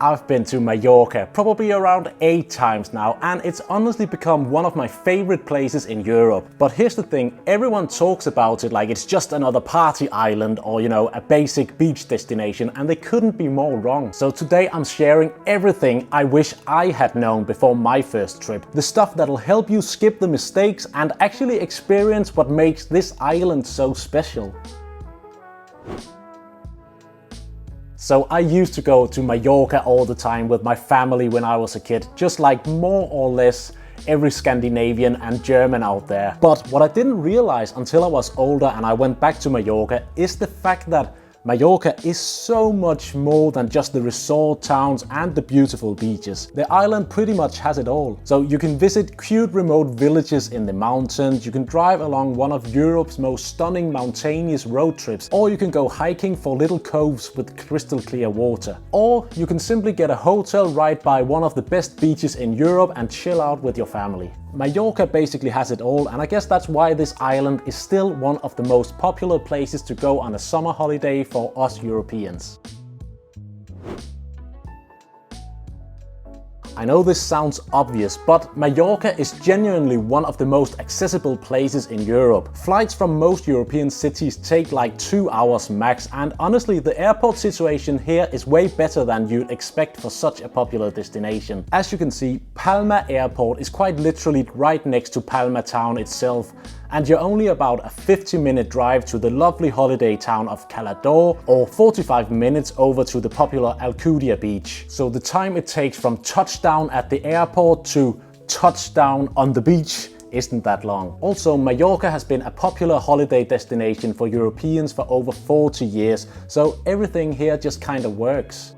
I've been to Mallorca probably around 8 times now, and it's honestly become one of my favorite places in Europe. But here's the thing, everyone talks about it like it's just another party island or, a basic beach destination, and they couldn't be more wrong. So today I'm sharing everything I wish I had known before my first trip. The stuff that'll help you skip the mistakes and actually experience what makes this island so special. So I used to go to Mallorca all the time with my family when I was a kid, just like more or less every Scandinavian and German out there. But what I didn't realize until I was older and I went back to Mallorca is the fact that Mallorca is so much more than just the resort towns and the beautiful beaches. The island pretty much has it all. So you can visit cute remote villages in the mountains, you can drive along one of Europe's most stunning mountainous road trips, or you can go hiking for little coves with crystal clear water. Or you can simply get a hotel right by one of the best beaches in Europe and chill out with your family. Mallorca basically has it all, and I guess that's why this island is still one of the most popular places to go on a summer holiday for us Europeans. I know this sounds obvious, but Mallorca is genuinely one of the most accessible places in Europe. Flights from most European cities take like 2 hours max, and honestly the airport situation here is way better than you'd expect for such a popular destination. As you can see, Palma Airport is quite literally right next to Palma town itself, and you're only about a 50-minute drive to the lovely holiday town of Cathedral, or 45 minutes over to the popular Alcudia beach. So the time it takes from touchdown at the airport to touchdown on the beach isn't that long. Also, Mallorca has been a popular holiday destination for Europeans for over 40 years, so everything here just kind of works.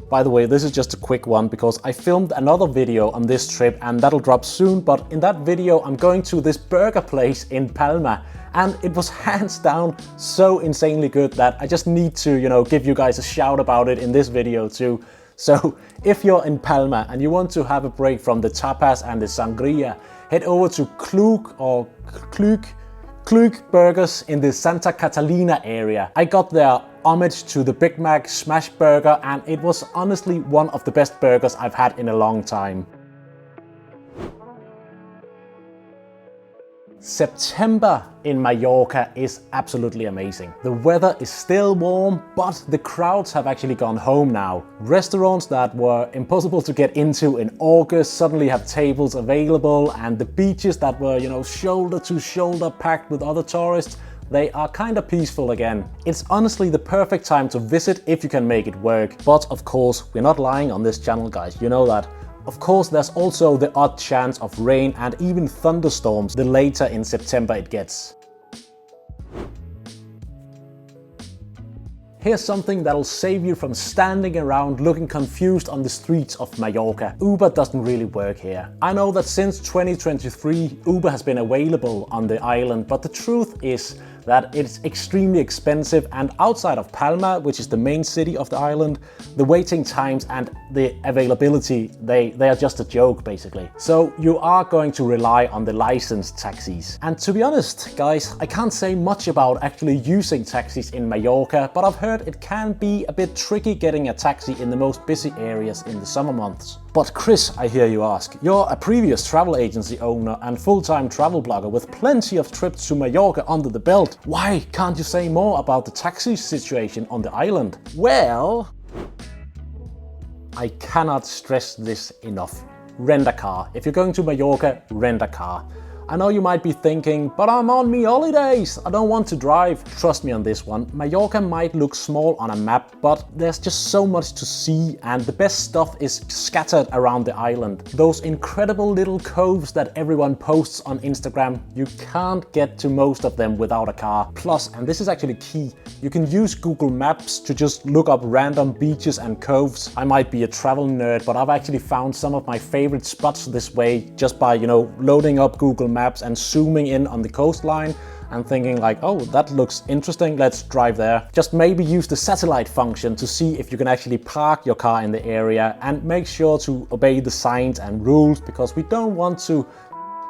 By the way, this is just a quick one because I filmed another video on this trip and that'll drop soon, but in that video I'm going to this burger place in Palma, and it was hands down so insanely good that I just need to, give you guys a shout about it in this video too. So if you're in Palma and you want to have a break from the tapas and the sangria, head over to Klug Burgers in the Santa Catalina area. I got their homage to the Big Mac smash burger, and it was honestly one of the best burgers I've had in a long time. September in Mallorca is absolutely amazing. The weather is still warm, but the crowds have actually gone home now. Restaurants that were impossible to get into in August suddenly have tables available, and the beaches that were, shoulder to shoulder packed with other tourists, they are kind of peaceful again. It's honestly the perfect time to visit if you can make it work. But of course, we're not lying on this channel, guys, you know that. Of course, there's also the odd chance of rain and even thunderstorms the later in September it gets. Here's something that'll save you from standing around looking confused on the streets of Mallorca. Uber doesn't really work here. I know that since 2023 Uber has been available on the island, but the truth is that it's extremely expensive, and outside of Palma, which is the main city of the island, the waiting times and the availability, they are just a joke basically. So you are going to rely on the licensed taxis. And to be honest, guys, I can't say much about actually using taxis in Mallorca, but I've heard it can be a bit tricky getting a taxi in the most busy areas in the summer months. But Chris, I hear you ask, you're a previous travel agency owner and full-time travel blogger with plenty of trips to Mallorca under the belt. Why can't you say more about the taxi situation on the island? Well, I cannot stress this enough. Rent a car. If you're going to Mallorca, rent a car. I know you might be thinking, but I'm on me holidays, I don't want to drive. Trust me on this one, Mallorca might look small on a map, but there's just so much to see, and the best stuff is scattered around the island. Those incredible little coves that everyone posts on Instagram, you can't get to most of them without a car. Plus, and this is actually key, you can use Google Maps to just look up random beaches and coves. I might be a travel nerd, but I've actually found some of my favorite spots this way just by, loading up Google Maps and zooming in on the coastline and thinking like, oh, that looks interesting, let's drive there. Just maybe use the satellite function to see if you can actually park your car in the area, and make sure to obey the signs and rules, because we don't want to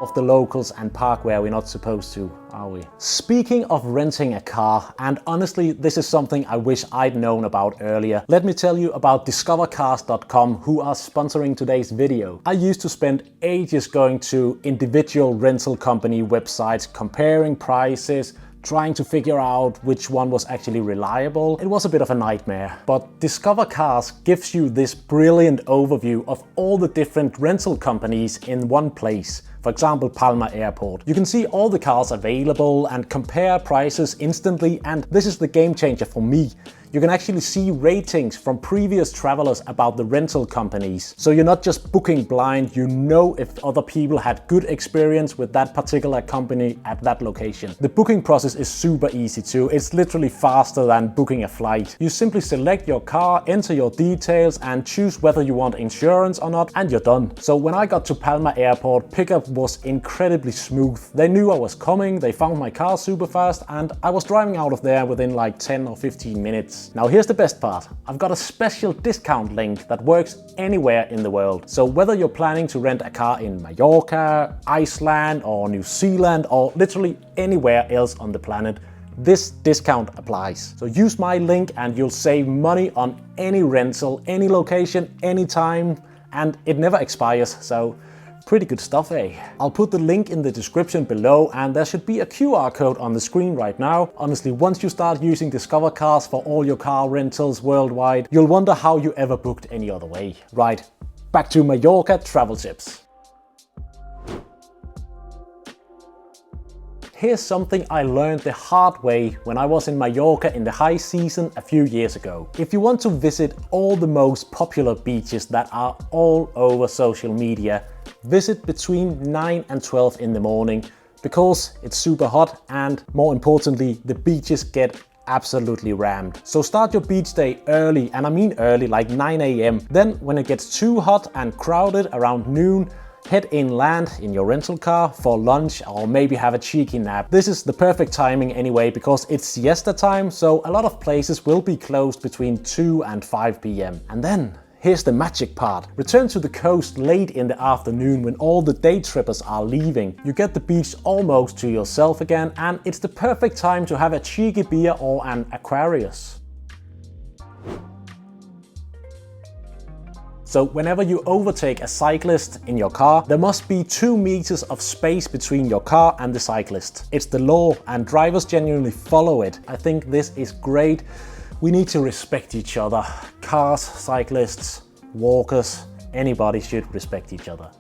of the locals and park where we're not supposed to, are we? Speaking of renting a car, and honestly this is something I wish I'd known about earlier, let me tell you about discovercars.com, who are sponsoring today's video. I used to spend ages going to individual rental company websites, comparing prices, trying to figure out which one was actually reliable. It was a bit of a nightmare. But Discover Cars gives you this brilliant overview of all the different rental companies in one place. For example, Palma Airport. You can see all the cars available and compare prices instantly, and this is the game changer for me. You can actually see ratings from previous travelers about the rental companies. So you're not just booking blind, you know if other people had good experience with that particular company at that location. The booking process is super easy too. It's literally faster than booking a flight. You simply select your car, enter your details and choose whether you want insurance or not, and you're done. So when I got to Palma Airport, pickup was incredibly smooth. They knew I was coming, they found my car super fast, and I was driving out of there within like 10 or 15 minutes. Now here's the best part. I've got a special discount link that works anywhere in the world. So whether you're planning to rent a car in Mallorca, Iceland or New Zealand or literally anywhere else on the planet, this discount applies. So use my link and you'll save money on any rental, any location, anytime, and it never expires. So pretty good stuff, eh? I'll put the link in the description below, and there should be a QR code on the screen right now. Honestly, once you start using Discover Cars for all your car rentals worldwide, you'll wonder how you ever booked any other way. Right, back to Mallorca travel tips. Here's something I learned the hard way when I was in Mallorca in the high season a few years ago. If you want to visit all the most popular beaches that are all over social media, visit between 9 and 12 in the morning, because it's super hot and, more importantly, the beaches get absolutely rammed. So start your beach day early, and I mean early, like 9 AM. Then when it gets too hot and crowded around noon, head inland in your rental car for lunch or maybe have a cheeky nap. This is the perfect timing anyway, because it's siesta time, so a lot of places will be closed between 2 and 5 PM. And then here's the magic part. Return to the coast late in the afternoon when all the day trippers are leaving. You get the beach almost to yourself again, and it's the perfect time to have a cheeky beer or an Aquarius. So whenever you overtake a cyclist in your car, there must be 2 meters of space between your car and the cyclist. It's the law, and drivers genuinely follow it. I think this is great. We need to respect each other. Cars, cyclists, walkers, anybody should respect each other.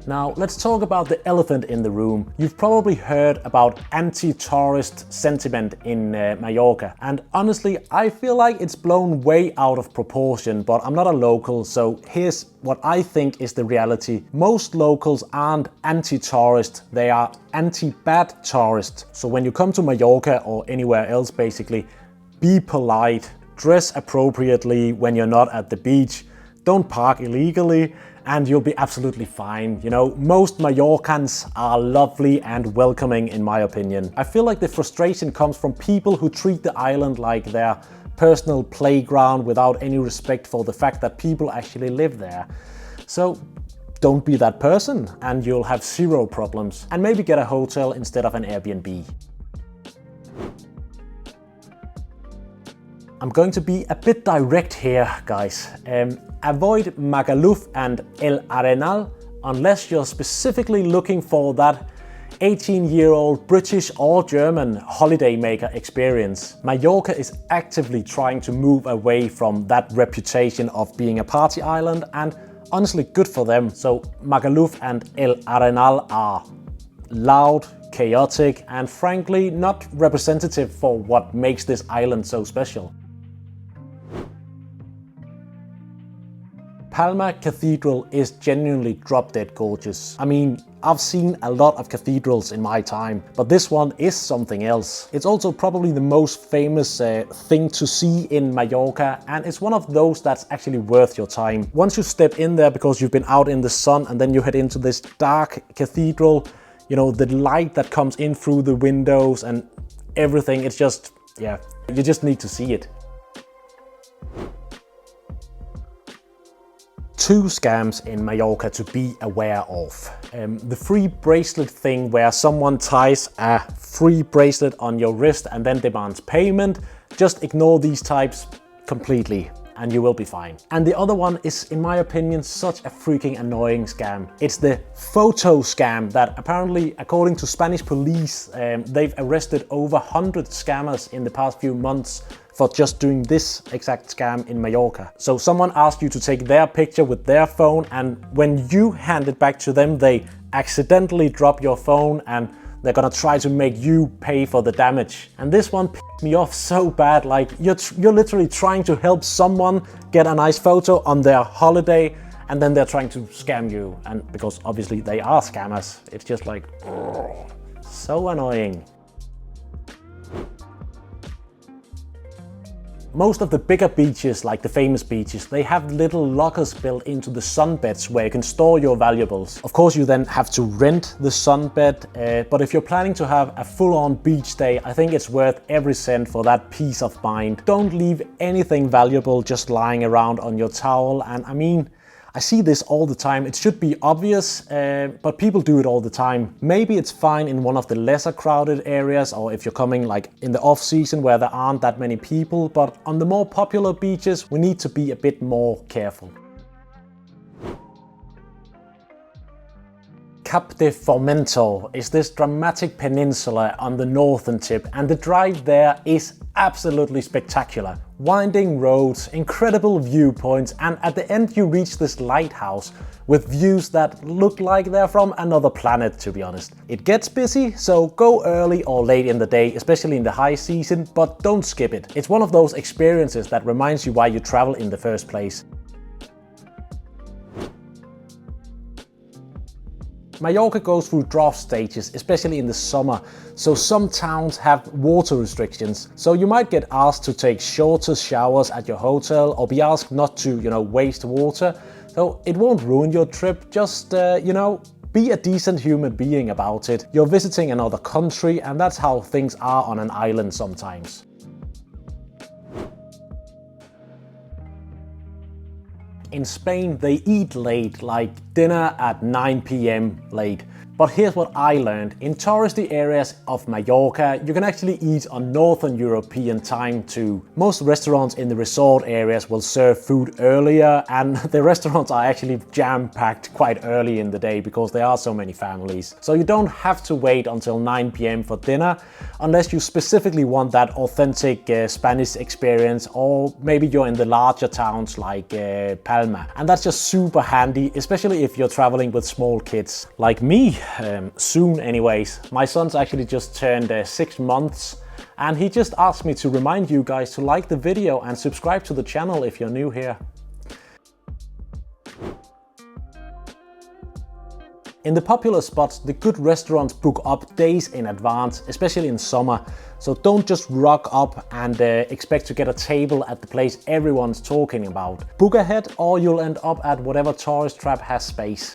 Now let's talk about the elephant in the room. You've probably heard about anti-tourist sentiment in Mallorca, and honestly I feel like it's blown way out of proportion, but I'm not a local, so here's what I think is the reality. Most locals aren't anti-tourist, they are anti-bad tourist. So when you come to Mallorca or anywhere else basically, be polite, dress appropriately when you're not at the beach, don't park illegally, and you'll be absolutely fine. You know, most Mallorcans are lovely and welcoming in my opinion. I feel like the frustration comes from people who treat the island like their personal playground without any respect for the fact that people actually live there. So don't be that person and you'll have zero problems. And maybe get a hotel instead of an Airbnb. I'm going to be a bit direct here, guys. Avoid Magaluf and El Arenal unless you're specifically looking for that 18-year-old British or German holidaymaker experience. Mallorca is actively trying to move away from that reputation of being a party island, and honestly good for them. So Magaluf and El Arenal are loud, chaotic, and frankly not representative for what makes this island so special. Palma Cathedral is genuinely drop-dead gorgeous. I mean, I've seen a lot of cathedrals in my time, but this one is something else. It's also probably the most famous thing to see in Mallorca, and it's one of those that's actually worth your time. Once you step in there because you've been out in the sun and then you head into this dark cathedral, you know, the light that comes in through the windows and everything, it's just, yeah, you just need to see it. two scams in Mallorca to be aware of. The free bracelet thing, where someone ties a free bracelet on your wrist and then demands payment. Just ignore these types completely and you will be fine. And the other one is, in my opinion, such a freaking annoying scam. It's the photo scam that apparently, according to Spanish police, they've arrested over 100 scammers in the past few months for just doing this exact scam in Mallorca. So someone asked you to take their picture with their phone, and when you hand it back to them, they accidentally drop your phone and they're gonna try to make you pay for the damage. And this one pissed me off so bad. Like, you're literally trying to help someone get a nice photo on their holiday, and then they're trying to scam you. And because obviously they are scammers, it's just like, oh, so annoying. Most of the bigger beaches, like the famous beaches, they have little lockers built into the sunbeds where you can store your valuables. Of course, you then have to rent the sunbed, but if you're planning to have a full-on beach day, I think it's worth every cent for that peace of mind. Don't leave anything valuable just lying around on your towel. And I mean, I see this all the time. It should be obvious, but people do it all the time. Maybe it's fine in one of the lesser crowded areas, or if you're coming like in the off season where there aren't that many people, but on the more popular beaches, we need to be a bit more careful. Cap de Formentor is this dramatic peninsula on the northern tip, and the drive there is absolutely spectacular. Winding roads, incredible viewpoints, and at the end you reach this lighthouse with views that look like they're from another planet, to be honest. It gets busy, so go early or late in the day, especially in the high season, but don't skip it. It's one of those experiences that reminds you why you travel in the first place. Mallorca goes through drought stages, especially in the summer, so some towns have water restrictions. So you might get asked to take shorter showers at your hotel, or be asked not to, waste water. So it won't ruin your trip, just, be a decent human being about it. You're visiting another country, and that's how things are on an island sometimes. In Spain, they eat late, like dinner at 9 p.m. late. But here's what I learned. In touristy areas of Mallorca, you can actually eat on Northern European time too. Most restaurants in the resort areas will serve food earlier, and the restaurants are actually jam-packed quite early in the day because there are so many families. So you don't have to wait until 9 p.m. for dinner, unless you specifically want that authentic Spanish experience, or maybe you're in the larger towns like Palma. And that's just super handy, especially if you're traveling with small kids like me. Soon anyways. My son's actually just turned 6 months, and he just asked me to remind you guys to like the video and subscribe to the channel if you're new here. In the popular spots, the good restaurants book up days in advance, especially in summer. So don't just rock up and expect to get a table at the place everyone's talking about. Book ahead, or you'll end up at whatever tourist trap has space.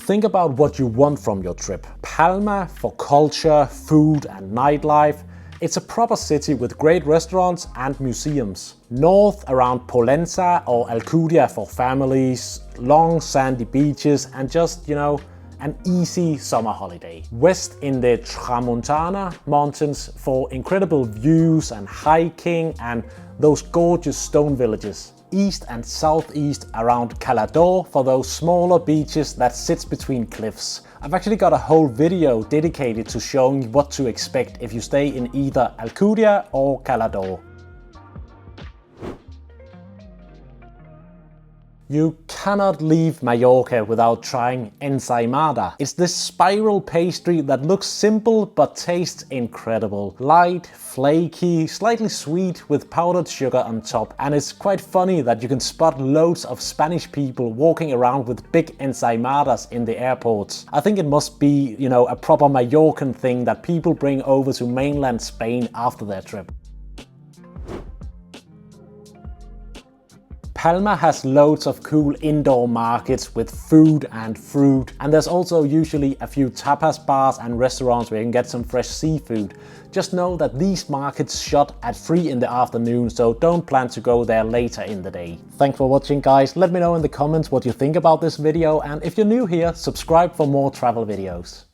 Think about what you want from your trip. Palma for culture, food and nightlife. It's a proper city with great restaurants and museums. North around Pollença or Alcudia for families, long sandy beaches and just, an easy summer holiday. West in the Tramuntana mountains for incredible views and hiking and those gorgeous stone villages. East and southeast around Cathedral for those smaller beaches that sits between cliffs. I've actually got a whole video dedicated to showing you what to expect if you stay in either Alcudia or Cathedral. You cannot leave Mallorca without trying ensaimada. It's this spiral pastry that looks simple but tastes incredible. Light, flaky, slightly sweet with powdered sugar on top. And it's quite funny that you can spot loads of Spanish people walking around with big ensaimadas in the airports. I think it must be, a proper Mallorcan thing that people bring over to mainland Spain after their trip. Palma has loads of cool indoor markets with food and fruit, and there's also usually a few tapas bars and restaurants where you can get some fresh seafood. Just know that these markets shut at 3 in the afternoon, so don't plan to go there later in the day. Thanks for watching, guys. Let me know in the comments what you think about this video, and if you're new here, subscribe for more travel videos.